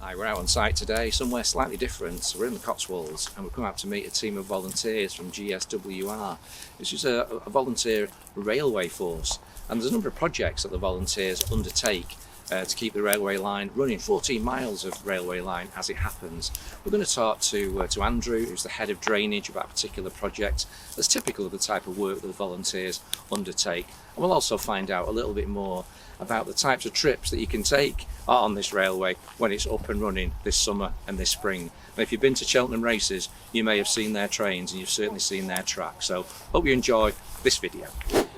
Hi, we're out on site today, somewhere slightly different. So we're in the Cotswolds and we've come out to meet a team of volunteers from GSWR. This is a volunteer railway force, and there's a number of projects that the volunteers undertake to keep the railway line running, 14 miles of railway line as it happens. We're going to talk to Andrew, who's the head of drainage, about a particular project that's typical of the type of work that the volunteers undertake. And we'll also find out a little bit more about the types of trips that you can take on this railway when it's up and running this summer and this spring. And if you've been to Cheltenham races, you may have seen their trains and you've certainly seen their tracks. So hope you enjoy this video.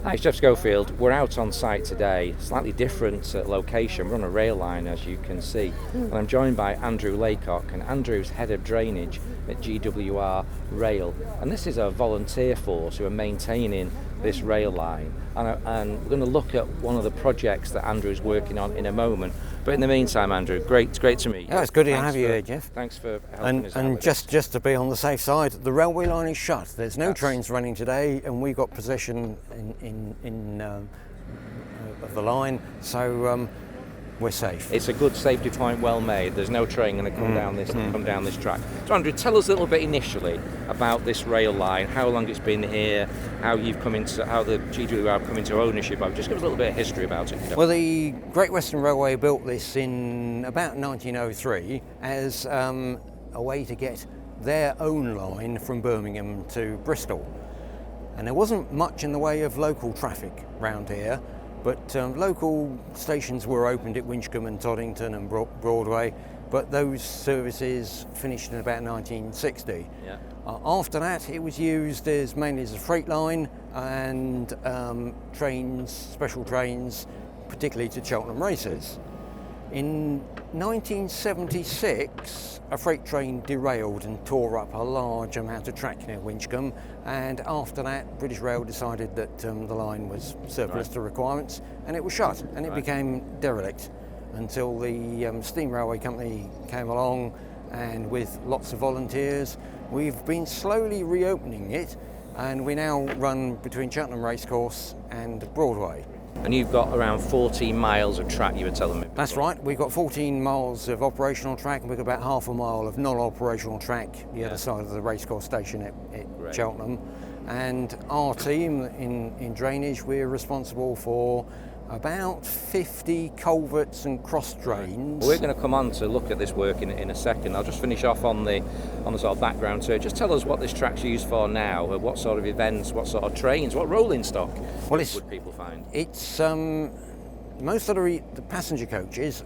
Hi, it's Jeff Schofield. We're out on site today, slightly different location. We're on a rail line, as you can see. And I'm joined by Andrew Laycock, and Andrew's head of drainage at GWR Rail. And this is a volunteer force who are maintaining this rail line. And we're going to look at one of the projects that Andrew's working on in a moment. But in the meantime, Andrew, it's great to meet you. Yeah, it's good to have you here, Jeff. Thanks for helping us out. And just to be on the safe side, the railway line is shut. There's no trains running today, and we got possession of the line, so we're safe. It's a good safety point, well made. There's no train going to come down this track. So Andrew, tell us a little bit initially about this rail line, how long it's been here, how the GWR come into ownership of. Just give us a little bit of history about it. Well, the Great Western Railway built this in about 1903 as a way to get their own line from Birmingham to Bristol. And there wasn't much in the way of local traffic round here, but local stations were opened at Winchcombe and Toddington and Broadway, but those services finished in about 1960. Yeah. After that, it was used mainly as a freight line and special trains, particularly to Cheltenham races. In 1976, a freight train derailed and tore up a large amount of track near Winchcombe, and after that British Rail decided that the line was surplus to requirements and it was shut, and it became derelict until the Steam Railway Company came along, and with lots of volunteers we've been slowly reopening it, and we now run between Cheltenham Racecourse and Broadway. And you've got around 14 miles of track, you were telling me before. That's right. We've got 14 miles of operational track, and we've got about half a mile of non-operational track the other side of the racecourse station at Cheltenham. And our team in drainage, we're responsible for about 50 culverts and cross drains. Well, we're going to come on to look at this work in a second. I'll just finish off on the sort of background to it. Just tell us what this track's used for now, what sort of events, what sort of trains, what rolling stock would people find? It's most of the passenger coaches,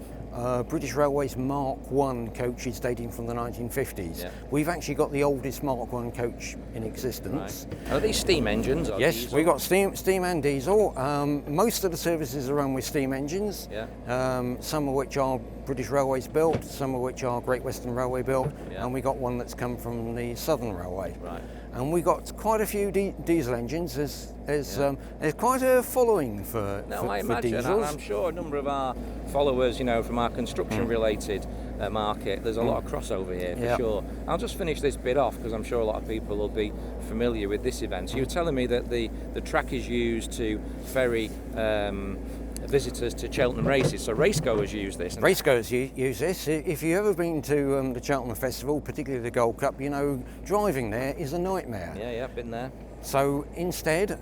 British Railways Mark I coaches dating from the 1950s. Yeah. We've actually got the oldest Mark I coach in existence. Right. Are these steam engines? Yes, diesel? we've got steam and diesel. Most of the services are run with steam engines, some of which are British Railways built, some of which are Great Western Railway built, and we got one that's come from the Southern Railway. Right. And we got quite a few diesel engines. There's quite a following for I imagine, diesels. And I'm sure a number of our followers, from our construction-related market, there's a lot of crossover here for sure. I'll just finish this bit off because I'm sure a lot of people will be familiar with this event. So you were telling me that the track is used to ferry visitors to Cheltenham races, so racegoers use this. Racegoers use this. If you've ever been to the Cheltenham Festival, particularly the Gold Cup, driving there is a nightmare. Yeah, been there. So instead,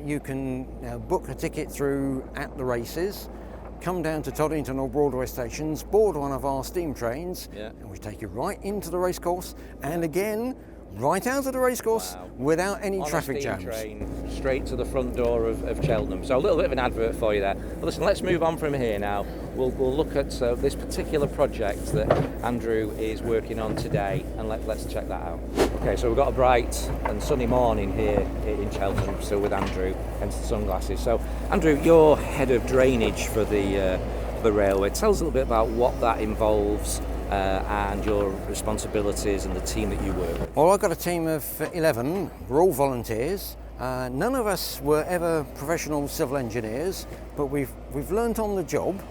you can book a ticket through at the races, come down to Toddington or Broadway stations, board one of our steam trains, and we take you right into the racecourse, and again, right out of the racecourse without any traffic jams. Train straight to the front door of Cheltenham. So a little bit of an advert for you there. But listen, let's move on from here now. We'll look at this particular project that Andrew is working on today, and let's check that out. Okay, so we've got a bright and sunny morning here in Cheltenham, still with Andrew, hence the sunglasses. So Andrew, you're head of drainage for the railway. Tell us a little bit about what that involves. And your responsibilities and the team that you work with. Well, I've got a team of 11. We're all volunteers. None of us were ever professional civil engineers, but we've learnt on the job,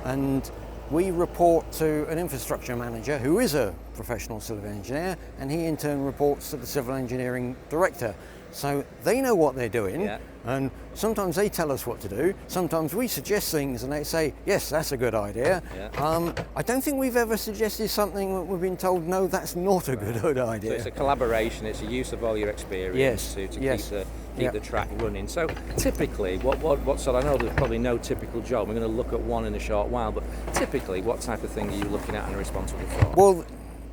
and we report to an infrastructure manager who is a professional civil engineer, and he in turn reports to the civil engineering director. So they know what they're doing, Yeah. and sometimes they tell us what to do. Sometimes we suggest things and they say, yes, that's a good idea. Yeah. I don't think we've ever suggested something that we've been told, no, that's not a good idea. So it's a collaboration, it's a use of all your experience Yes, to yes. keep the track running. So typically, what sort, I know there's probably no typical job, we're going to look at one in a short while, but typically what type of thing are you looking at and responsible for? Well,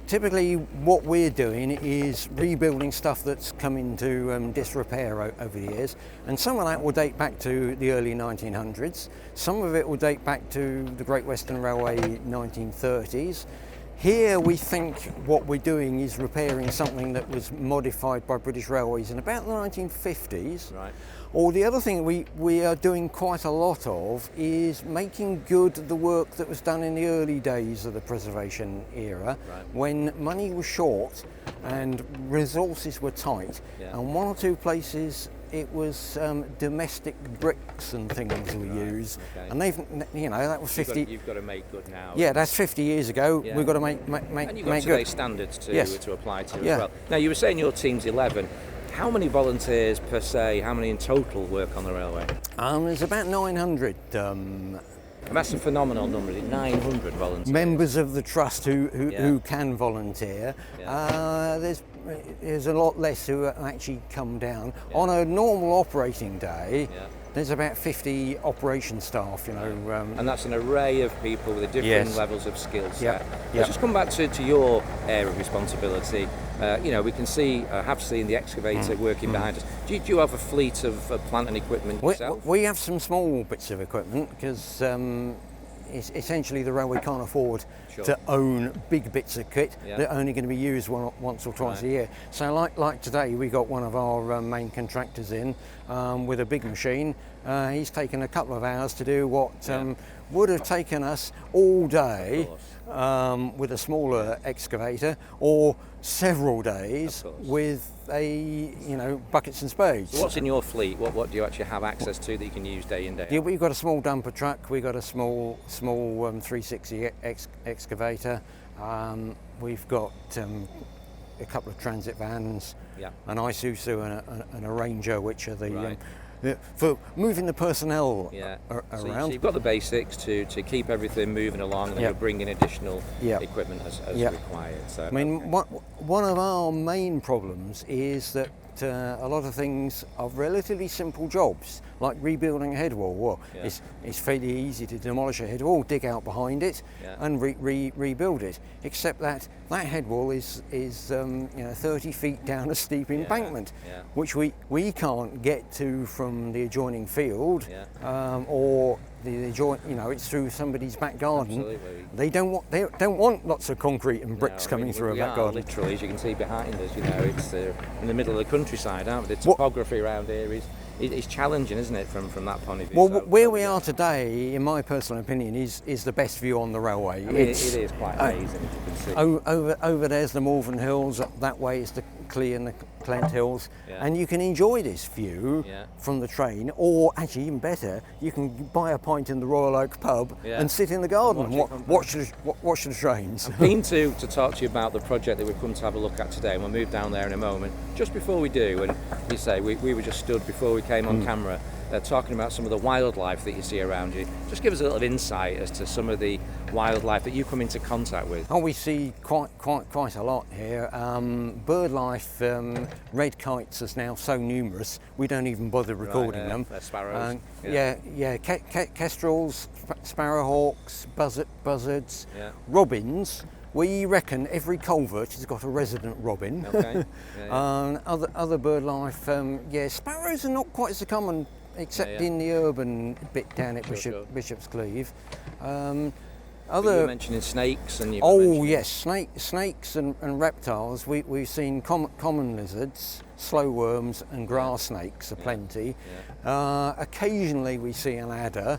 typically what we're doing is rebuilding stuff that's come into disrepair over the years, and some of that will date back to the early 1900s, some of it will date back to the Great Western Railway 1930s. Here we think what we're doing is repairing something that was modified by British Railways in about the 1950s. Right. Or the other thing we are doing quite a lot of is making good the work that was done in the early days of the preservation era, Right. when money was short and resources were tight. Yeah. And one or two places it was domestic bricks and things we used, okay. and they've, that was 50. You've got to make good now. Yeah, that's 50 years ago. Yeah. We've got to make And you've got good. today's standards to, Yes. to apply to Yeah. as well. Now, you were saying your team's 11. How many volunteers per se, how many in total work on the railway? There's about 900 And that's a phenomenal number, 900 volunteers. members of the trust who Yeah. can volunteer. Yeah. There's a lot less who actually come down. On a normal operating day, Yeah. there's about 50 operation staff, And that's an array of people with a different Yes. levels of skill set. Yeah, yeah. Let's just come back to your area of responsibility. We can see, have seen the excavator working behind us. Do you have a fleet of plant and equipment yourself? we have some small bits of equipment because essentially the railway can't afford Sure. to own big bits of kit Yeah. that are only going to be used once or twice Right. a year. So like today we got one of our main contractors in with a big machine. He's taken a couple of hours to do what would have taken us all day with a smaller excavator, or several days Of course. with buckets and spades. So what's in your fleet? What do you actually have access to that you can use day in, day out? Yeah, we've got a small dumper truck. We've got a small 360 excavator. We've got a couple of transit vans, Yeah. an Isuzu and a Ranger, which are the Right. for moving the personnel Yeah. So around. you've got the basics to keep everything moving along, and then Yeah. you'll bring in additional Yeah. equipment as Yeah. required. So, I mean, one of our main problems is that a lot of things are relatively simple jobs, like rebuilding a head wall. Well, Yeah. it's fairly easy to demolish a head wall, dig out behind it, Yeah. and rebuild it. Except that head wall is 30 feet down a steep embankment, yeah. which we can't get to from the adjoining field, Yeah. or the adjoint. It's through somebody's back garden. Absolutely. They don't want lots of concrete and bricks No, I coming mean, through a we back are garden. literally, as you can see behind us, it's in the middle of the countryside, aren't we? The topography around here is challenging, isn't it, from that point of view? Well, where we are today, in my personal opinion, is the best view on the railway. I mean, it is quite amazing, as you can see. Over there's the Malvern Hills. That way is the Clee and the Clent Hills, Yeah. and you can enjoy this view Yeah. from the train. Or actually, even better, you can buy a pint in the Royal Oak pub Yeah. and sit in the garden And and watch the trains. I'm keen to talk to you about the project that we've come to have a look at today, and we'll move down there in a moment. Just before we do, and you say we were just stood before we came on camera talking about some of the wildlife that you see around you. Just give us a little insight as to some of the wildlife that you come into contact with. Oh, we see quite a lot here. Bird life, red kites is now so numerous we don't even bother recording them. Sparrows. Kestrels, sparrowhawks, buzzards, Yeah. robins. We reckon every culvert has got a resident robin. Okay. Other bird life, sparrows are not quite so common, except Yeah. in the urban bit down at Sure. Bishop's Cleeve. You were mentioning snakes, and Yes, snakes and reptiles. We've seen common lizards, slow worms, and grass snakes aplenty. Occasionally we see an adder,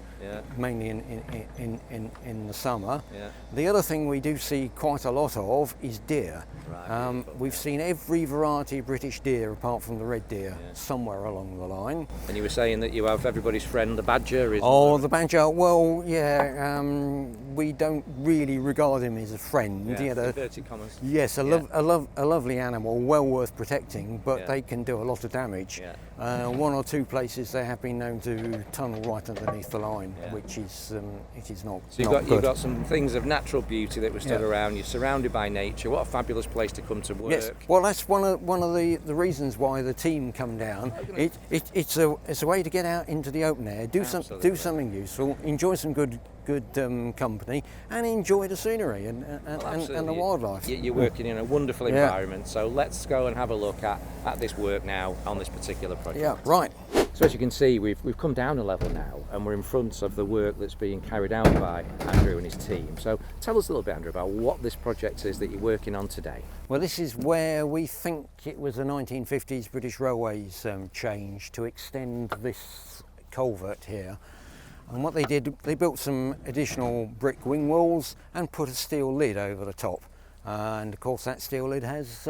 mainly in the summer. Yeah. The other thing we do see quite a lot of is deer. Right, We've seen every variety of British deer apart from the red deer somewhere along the line. And you were saying that you have everybody's friend, the badger. The badger. Well, we don't really regard him as a friend. Inverted commas. Yes, a lovely animal, well worth protecting. But they can do a lot of damage. Yeah. One or two places they have been known to tunnel right underneath the line, Yeah. which is it is not. So not you've got some things of natural beauty that were stood Yeah. around. You're surrounded by nature. What a fabulous place to come to work. Yes, well, that's one of the reasons why the team come down. It's a way to get out into the open air, do something useful, enjoy some good company, and enjoy the scenery and the wildlife. You're working in a wonderful environment. So let's go and have a look at this work now on this particular project. Yeah, right. So as you can see, we've come down a level now, and we're in front of the work that's being carried out by Andrew and his team. So tell us a little bit, Andrew, about what this project is that you're working on today. Well, this is where we think it was the 1950s British Railways change to extend this culvert here. And what they did, they built some additional brick wing walls and put a steel lid over the top. And of course that steel lid has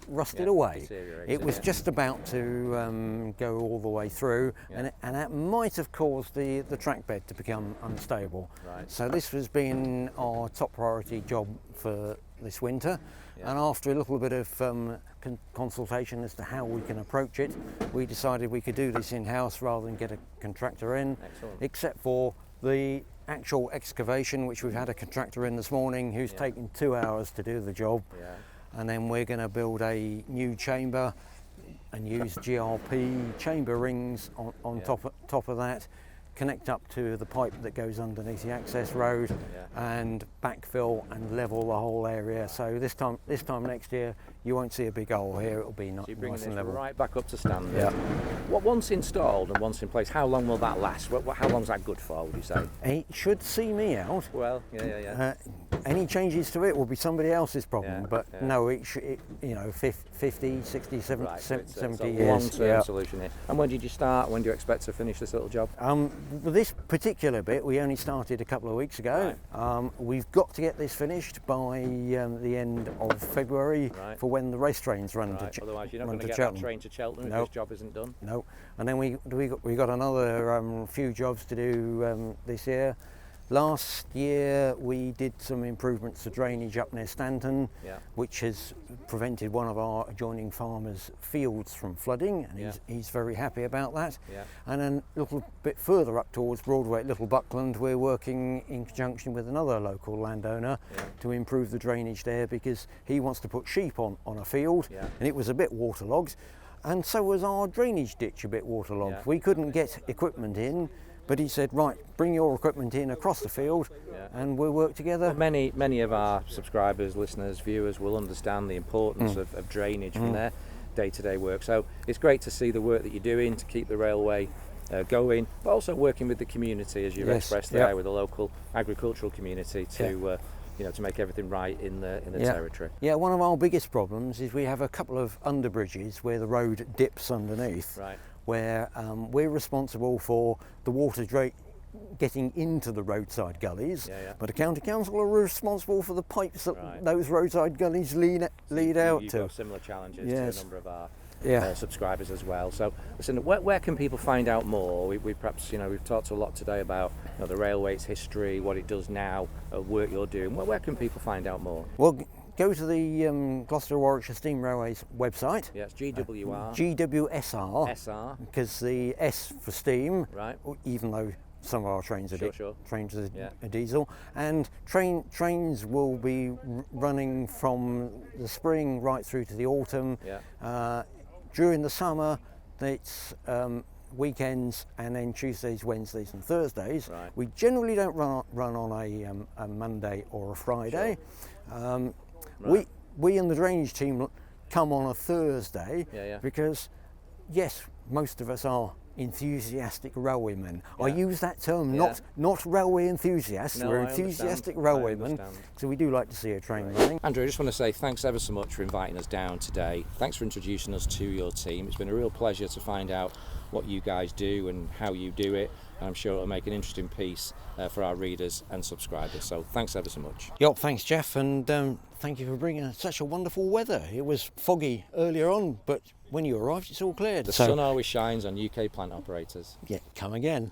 rusted away. It was just about to go all the way through, and that might have caused the track bed to become unstable. Right. So this has been our top priority job for this winter. And after a little bit of consultation as to how we can approach it, we decided we could do this in-house rather than get a contractor in. Excellent. Except for the actual excavation, which we've had a contractor in this morning who's taken 2 hours to do the job. Yeah. And then we're going to build a new chamber and use GRP chamber rings on top of that, connect up to the pipe that goes underneath the access road, and backfill and level the whole area. So this time next year you won't see a big hole here. It'll be So you're bringing nice and this level. right back up to standard. Yeah. What once installed and once in place, how long will that last? How long's that good for, would you say? It should see me out. Well, yeah. Any changes to it will be somebody else's problem, Yeah, but yeah. no, it 50, 60, 70, Right, so it's 70 a years. long-term solution here. And when did you start? When do you expect to finish this little job? With this particular bit, we only started a couple of weeks ago. We've got to get this finished by the end of February for when the race trains run Right. to Otherwise, you're not going to get Cheltenham. that train to Cheltenham No. if this job isn't done. No, and then we got another few jobs to do this year. Last year we did some improvements to drainage up near Stanton, which has prevented one of our adjoining farmers' fields from flooding, and he's very happy about that. And then a little bit further up towards Broadway at Little Buckland, we're working in conjunction with another local landowner to improve the drainage there, because he wants to put sheep on a field, and it was a bit waterlogged, and so was our drainage ditch a bit waterlogged. We couldn't get equipment in, but he said, right, bring your equipment in across the field and we'll work together. Well, many of our subscribers, listeners, viewers will understand the importance of drainage from their day-to-day work. So it's great to see the work that you're doing to keep the railway going, but also working with the community, as you've expressed there, with the local agricultural community to to make everything right in the territory. Yeah, one of our biggest problems is we have a couple of underbridges where the road dips underneath. Right. Where we're responsible for the water getting into the roadside gullies, but the county council are responsible for the pipes that those roadside gullies lead out You've to. got similar challenges to a number of our subscribers as well. So listen, where can people find out more? We perhaps, we've talked a lot today about the railway's history, what it does now, work you're doing. Where can people find out more? Well, go to the Gloucester Warwickshire Steam Railways website. Yes, GWR. GWSR. SR. Because the S for steam, Right. even though some of our trains are trains are Yeah. diesel, and trains will be running from the spring right through to the autumn. During the summer, it's weekends, and then Tuesdays, Wednesdays and Thursdays. Right. We generally don't run on a Monday or a Friday. We and the drainage team come on a Thursday because, yes, most of us are enthusiastic railwaymen. I use that term, not railway enthusiasts. No, we're I enthusiastic understand. railwaymen, so we do like to see a train running. Andrew, I just want to say thanks ever so much for inviting us down today. Thanks for introducing us to your team. It's been a real pleasure to find out what you guys do and how you do it. I'm sure it'll make an interesting piece for our readers and subscribers. So thanks ever so much. Thanks, Jeff, and thank you for bringing such a wonderful weather. It was foggy earlier on, but when you arrived, it's all cleared. The sun always shines on UK plant operators. Yeah, come again.